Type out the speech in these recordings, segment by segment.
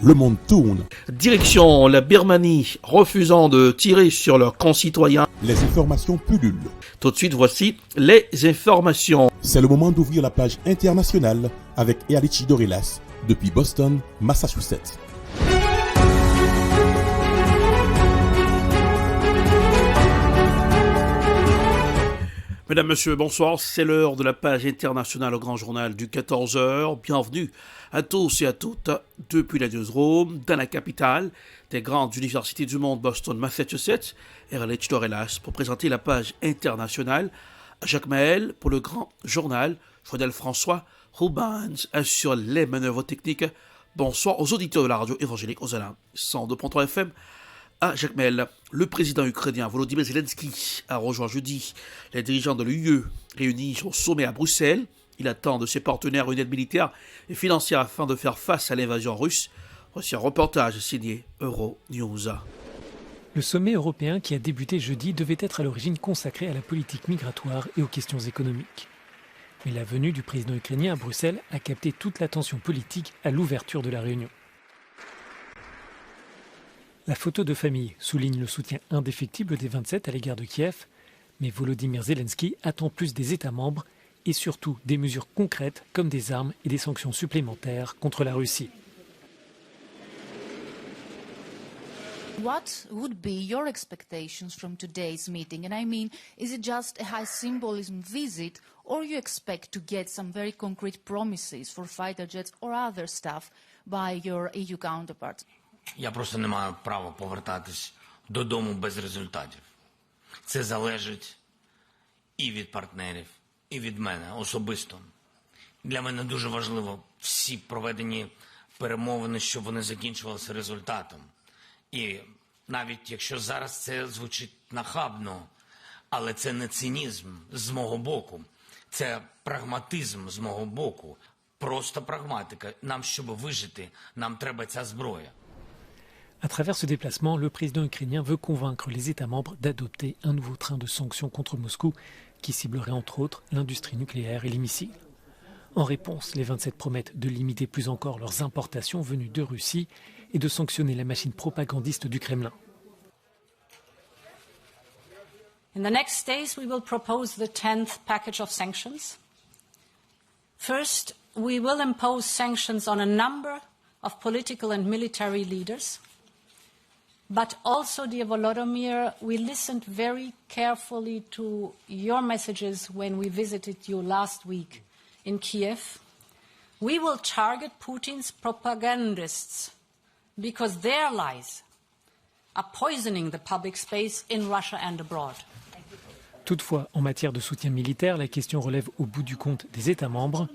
Le monde tourne. Direction la Birmanie, refusant de tirer sur leurs concitoyens. Les informations pullulent. Tout de suite, voici les informations. C'est le moment d'ouvrir la page internationale avec Ealichi Dorelas depuis Boston, Massachusetts. Mesdames, Messieurs, bonsoir. C'est l'heure de la page internationale au grand journal du 14h. Bienvenue à tous et à toutes depuis la newsroom dans la capitale des grandes universités du monde, Boston, Massachusetts, Ealichi Dorelas pour présenter la page internationale. Jacques Maël pour le grand journal. Fidel François Rubens assure les manœuvres techniques. Bonsoir aux auditeurs de la radio évangélique aux Alains 102.3 FM. À Jacques Maël, le président ukrainien Volodymyr Zelensky a rejoint jeudi les dirigeants de l'UE réunis au sommet à Bruxelles. Il attend de ses partenaires une aide militaire et financière afin de faire face à l'invasion russe. Voici un reportage signé Euronews. Le sommet européen qui a débuté jeudi devait être à l'origine consacré à la politique migratoire et aux questions économiques. Mais la venue du président ukrainien à Bruxelles a capté toute l'attention politique à l'ouverture de la réunion. La photo de famille souligne le soutien indéfectible des 27 à l'égard de Kiev, mais Volodymyr Zelensky attend plus des États membres et surtout des mesures concrètes comme des armes et des sanctions supplémentaires contre la Russie. What would be your expectations from today's meeting? And I mean, is it just a high symbolism visit, or you expect to get some very concrete promises for fighter jets or other stuff by your EU counterparts? Я просто не маю права повертатись додому без результатів. Це залежить і від партнерів, і від мене особисто. Для мене дуже важливо всі проведені перемовини, щоб вони закінчувалися результатом. І навіть якщо зараз це звучить нахабно, але це не цинізм з мого боку, це прагматизм з мого боку, просто прагматика. Нам, щоб вижити, нам треба ця зброя. À travers ce déplacement, le président ukrainien veut convaincre les États membres d'adopter un nouveau train de sanctions contre Moscou qui ciblerait entre autres l'industrie nucléaire et les missiles. En réponse, les 27 promettent de limiter plus encore leurs importations venues de Russie et de sanctionner la machine propagandiste du Kremlin. In the next days, we will propose the 10th package of sanctions. First, we will impose sanctions on a number of political and military leaders. But also, dear Volodymyr, we listened very carefully to your messages when we visited you last week in Kiev. We will target Putin's propagandists because their lies are poisoning the public space in Russia and abroad. Toutefois, en matière de soutien militaire, la question relève au bout du compte des États membres.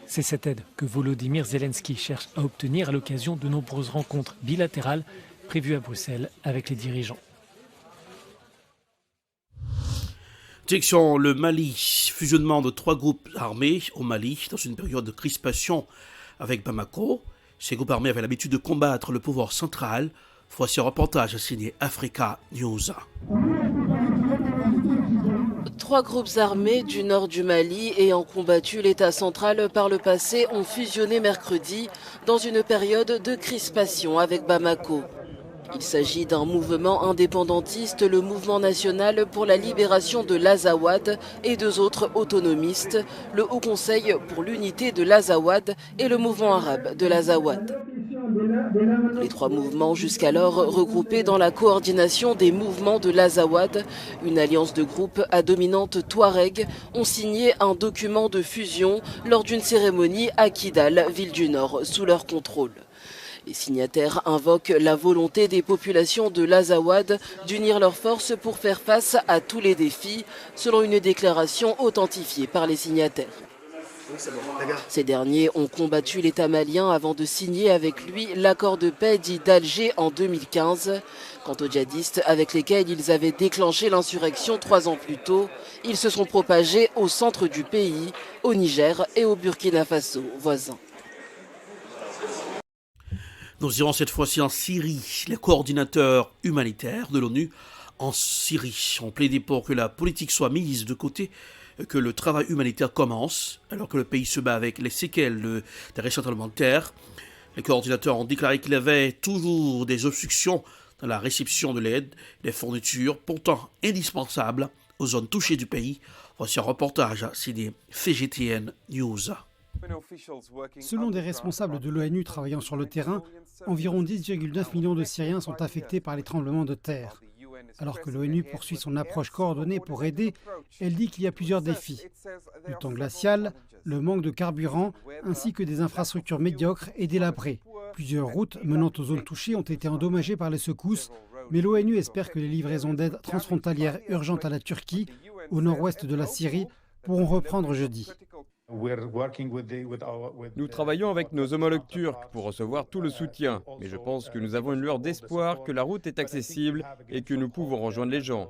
C'est cette aide que Volodymyr Zelensky cherche à obtenir à l'occasion de nombreuses rencontres bilatérales prévues à Bruxelles avec les dirigeants. Direction le Mali, fusionnement de 3 groupes armés au Mali dans une période de crispation avec Bamako. Ces groupes armés avaient l'habitude de combattre le pouvoir central. Voici un reportage signé Africa News. 3 groupes armés du nord du Mali ayant combattu l'État central par le passé ont fusionné mercredi dans une période de crispation avec Bamako. Il s'agit d'un mouvement indépendantiste, le Mouvement national pour la libération de l'Azawad, et 2 autres autonomistes, le Haut Conseil pour l'unité de l'Azawad et le Mouvement arabe de l'Azawad. Les 3 mouvements, jusqu'alors regroupés dans la coordination des mouvements de l'Azawad, une alliance de groupes à dominante touareg, ont signé un document de fusion lors d'une cérémonie à Kidal, ville du Nord, sous leur contrôle. Les signataires invoquent la volonté des populations de l'Azawad d'unir leurs forces pour faire face à tous les défis, selon une déclaration authentifiée par les signataires. Ces derniers ont combattu l'État malien avant de signer avec lui l'accord de paix dit d'Alger en 2015. Quant aux djihadistes avec lesquels ils avaient déclenché l'insurrection 3 ans plus tôt, ils se sont propagés au centre du pays, au Niger et au Burkina Faso, voisins. Nous irons cette fois-ci en Syrie. Les coordinateurs humanitaires de l'ONU en Syrie ont plaidé pour que la politique soit mise de côté, que le travail humanitaire commence, alors que le pays se bat avec les séquelles des récents tremblements de terre. Les coordinateurs ont déclaré qu'il y avait toujours des obstructions dans la réception de l'aide, des fournitures pourtant indispensables aux zones touchées du pays. Voici un reportage signé CGTN News. Selon des responsables de l'ONU travaillant sur le terrain, environ 10,9 millions de Syriens sont affectés par les tremblements de terre. Alors que l'ONU poursuit son approche coordonnée pour aider, elle dit qu'il y a plusieurs défis. Le temps glacial, le manque de carburant, ainsi que des infrastructures médiocres et délabrées. Plusieurs routes menant aux zones touchées ont été endommagées par les secousses, mais l'ONU espère que les livraisons d'aide transfrontalières urgentes à la Turquie, au nord-ouest de la Syrie, pourront reprendre jeudi. Nous travaillons avec nos homologues turcs pour recevoir tout le soutien, mais je pense que nous avons une lueur d'espoir que la route est accessible et que nous pouvons rejoindre les gens.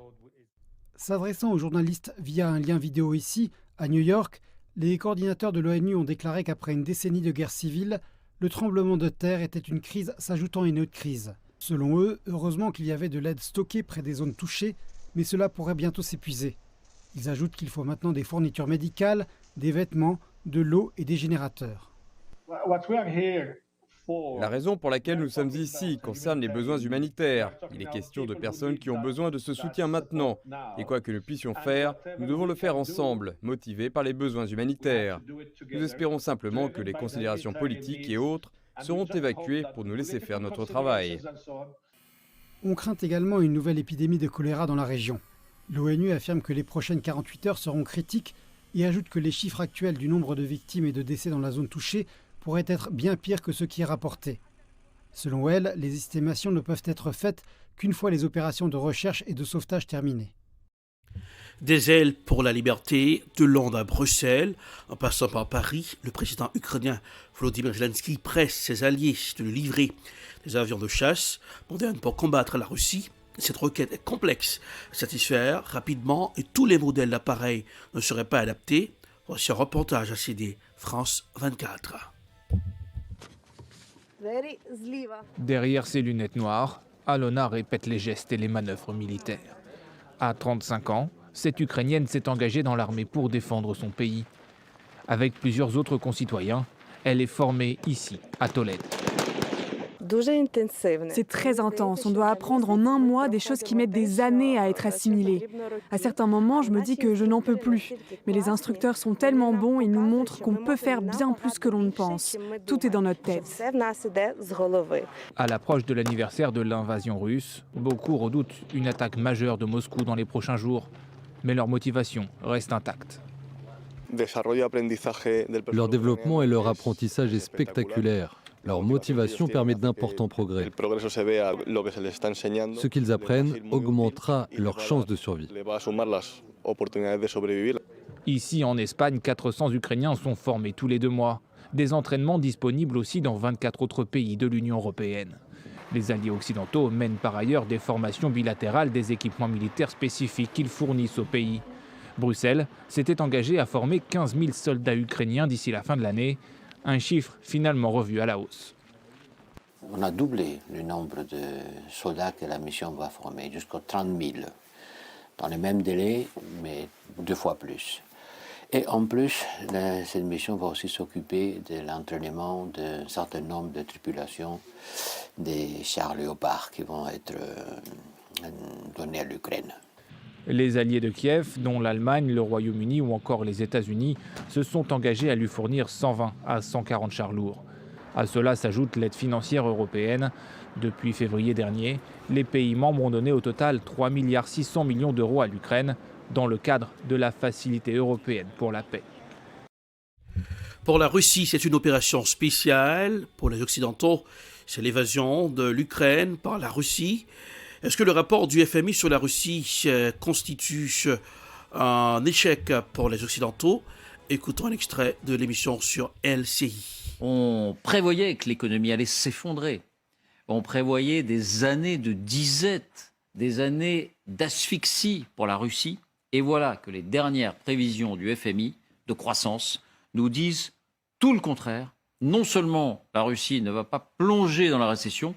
S'adressant aux journalistes via un lien vidéo ici, à New York, les coordinateurs de l'ONU ont déclaré qu'après une décennie de guerre civile, le tremblement de terre était une crise s'ajoutant à une autre crise. Selon eux, heureusement qu'il y avait de l'aide stockée près des zones touchées, mais cela pourrait bientôt s'épuiser. Ils ajoutent qu'il faut maintenant des fournitures médicales, des vêtements, de l'eau et des générateurs. La raison pour laquelle nous sommes ici concerne les besoins humanitaires. Il est question de personnes qui ont besoin de ce soutien maintenant. Et quoi que nous puissions faire, nous devons le faire ensemble, motivés par les besoins humanitaires. Nous espérons simplement que les considérations politiques et autres seront évacuées pour nous laisser faire notre travail. On craint également une nouvelle épidémie de choléra dans la région. L'ONU affirme que les prochaines 48 heures seront critiques et ajoute que les chiffres actuels du nombre de victimes et de décès dans la zone touchée pourraient être bien pires que ceux qui est rapporté. Selon elle, les estimations ne peuvent être faites qu'une fois les opérations de recherche et de sauvetage terminées. Des ailes pour la liberté, de Londres à Bruxelles, en passant par Paris, le président ukrainien Volodymyr Zelensky presse ses alliés de lui livrer des avions de chasse modernes pour combattre la Russie. Cette requête est complexe à satisfaire rapidement et tous les modèles d'appareils ne seraient pas adaptés. Voici un reportage à CD France 24. Derrière ses lunettes noires, Alona répète les gestes et les manœuvres militaires. À 35 ans, cette Ukrainienne s'est engagée dans l'armée pour défendre son pays. Avec plusieurs autres concitoyens, elle est formée ici, à Tolède. C'est très intense. On doit apprendre en un mois des choses qui mettent des années à être assimilées. À certains moments, je me dis que je n'en peux plus. Mais les instructeurs sont tellement bons, ils nous montrent qu'on peut faire bien plus que l'on ne pense. Tout est dans notre tête. À l'approche de l'anniversaire de l'invasion russe, beaucoup redoutent une attaque majeure de Moscou dans les prochains jours. Mais leur motivation reste intacte. Leur développement et leur apprentissage est spectaculaire. Leur motivation permet d'importants progrès. Ce qu'ils apprennent augmentera leurs chances de survie. Ici, en Espagne, 400 Ukrainiens sont formés tous les 2 mois. Des entraînements disponibles aussi dans 24 autres pays de l'Union européenne. Les alliés occidentaux mènent par ailleurs des formations bilatérales des équipements militaires spécifiques qu'ils fournissent au pays. Bruxelles s'était engagé à former 15 000 soldats ukrainiens d'ici la fin de l'année. Un chiffre finalement revu à la hausse. On a doublé le nombre de soldats que la mission va former, jusqu'à 30 000. Dans le même délai, mais 2 fois plus. Et en plus, cette mission va aussi s'occuper de l'entraînement d'un certain nombre de tripulations des chars Léopard qui vont être donnés à l'Ukraine. Les alliés de Kiev, dont l'Allemagne, le Royaume-Uni ou encore les États-Unis, se sont engagés à lui fournir 120 à 140 chars lourds. À cela s'ajoute l'aide financière européenne. Depuis février dernier, les pays membres ont donné au total 3,6 milliards d'euros à l'Ukraine dans le cadre de la Facilité européenne pour la paix. Pour la Russie, c'est une opération spéciale. Pour les Occidentaux, c'est l'évasion de l'Ukraine par la Russie. Est-ce que le rapport du FMI sur la Russie constitue un échec pour les Occidentaux? Écoutons un extrait de l'émission sur LCI. On prévoyait que l'économie allait s'effondrer. On prévoyait des années de disette, des années d'asphyxie pour la Russie. Et voilà que les dernières prévisions du FMI de croissance nous disent tout le contraire. Non seulement la Russie ne va pas plonger dans la récession,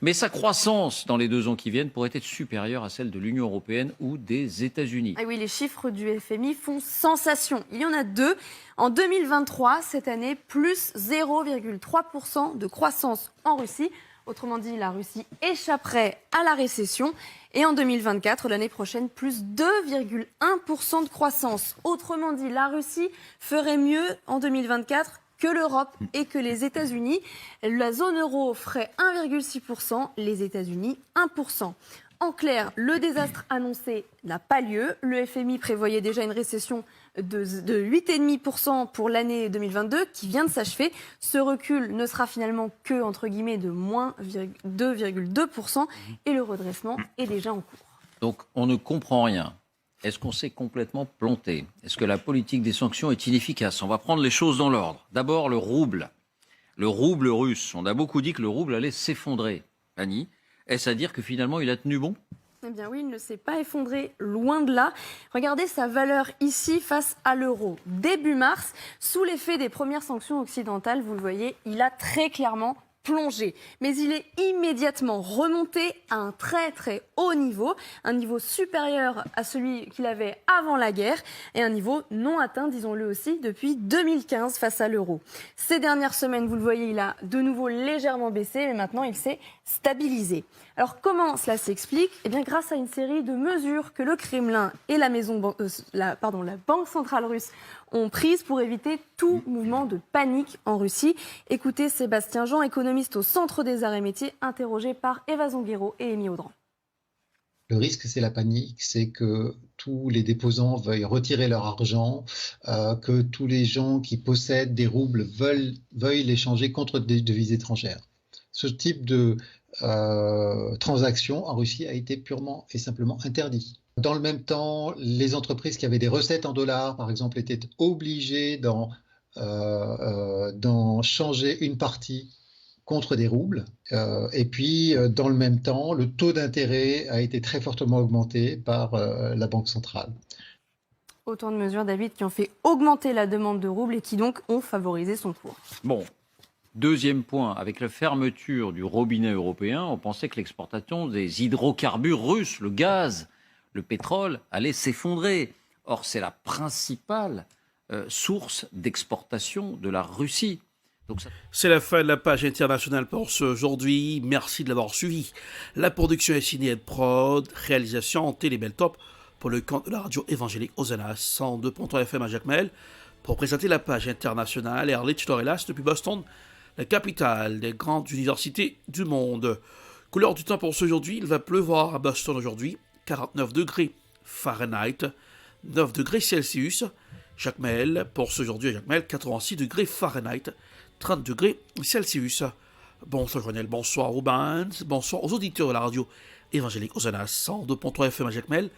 Mais sa croissance dans les 2 ans qui viennent pourrait être supérieure à celle de l'Union européenne ou des États-Unis. Ah oui, les chiffres du FMI font sensation. Il y en a 2. En 2023, cette année, plus 0,3% de croissance en Russie. Autrement dit, la Russie échapperait à la récession. Et en 2024, l'année prochaine, plus 2,1% de croissance. Autrement dit, la Russie ferait mieux en 2024 que l'Europe et que les États-Unis. La zone euro ferait 1,6%, les États-Unis 1%. En clair, le désastre annoncé n'a pas lieu. Le FMI prévoyait déjà une récession de 8,5% pour l'année 2022 qui vient de s'achever. Ce recul ne sera finalement que, entre guillemets, de moins 2,2% et le redressement est déjà en cours. Donc on ne comprend rien. Est-ce qu'on s'est complètement planté? Est-ce que la politique des sanctions est inefficace? On va prendre les choses dans l'ordre. D'abord, le rouble. Le rouble russe. On a beaucoup dit que le rouble allait s'effondrer. Annie, est-ce à dire que finalement il a tenu bon? Eh bien oui, il ne s'est pas effondré, loin de là. Regardez sa valeur ici face à l'euro. Début mars, sous l'effet des premières sanctions occidentales, vous le voyez, il a très clairement plongé. Mais il est immédiatement remonté à un très très haut niveau, un niveau supérieur à celui qu'il avait avant la guerre et un niveau non atteint, disons-le aussi, depuis 2015 face à l'euro. Ces dernières semaines, vous le voyez, il a de nouveau légèrement baissé, mais maintenant il s'est stabilisé. Alors comment cela s'explique? Eh bien grâce à une série de mesures que le Kremlin et la Banque centrale russe ont prises pour éviter tout mouvement de panique en Russie. Écoutez Sébastien Jean, économiste au Centre des Arts et Métiers, interrogé par Eva Zonguero et Amy Audran. Le risque, c'est la panique, c'est que tous les déposants veuillent retirer leur argent, que tous les gens qui possèdent des roubles veuillent les changer contre des devises étrangères. Ce type de transaction en Russie a été purement et simplement interdit. Dans le même temps, les entreprises qui avaient des recettes en dollars, par exemple, étaient obligées d'en changer une partie contre des roubles. Et puis, dans le même temps, le taux d'intérêt a été très fortement augmenté par la Banque centrale. Autant de mesures, David, qui ont fait augmenter la demande de roubles et qui donc ont favorisé son cours. Bon. Deuxième point, avec la fermeture du robinet européen, on pensait que l'exportation des hydrocarbures russes, le gaz, le pétrole, allait s'effondrer. Or, c'est la principale source d'exportation de la Russie. C'est la fin de la page internationale pour aujourd'hui. Merci de l'avoir suivi. La production est signée Ed Prod, réalisation Télébeltop pour le compte de la radio évangélique Hosanna 102.3 FM à Jacmel pour présenter la page internationale Erlich Dorelas depuis Boston, la capitale des grandes universités du monde. Couleur du temps pour aujourd'hui, il va pleuvoir à Boston aujourd'hui, 49 degrés Fahrenheit, 9 degrés Celsius. Jacmel, pour ce aujourd'hui à Jacmel, 86 degrés Fahrenheit, 30 degrés Celsius. Bonsoir Joël, bonsoir Rubens, bonsoir aux auditeurs de la radio évangélique Hosanna 102.3 FM à Jacmel.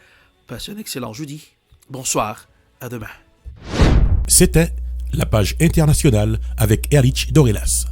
Passez un excellent jeudi. Bonsoir, à demain. C'était la page internationale avec Erlich Dorelas.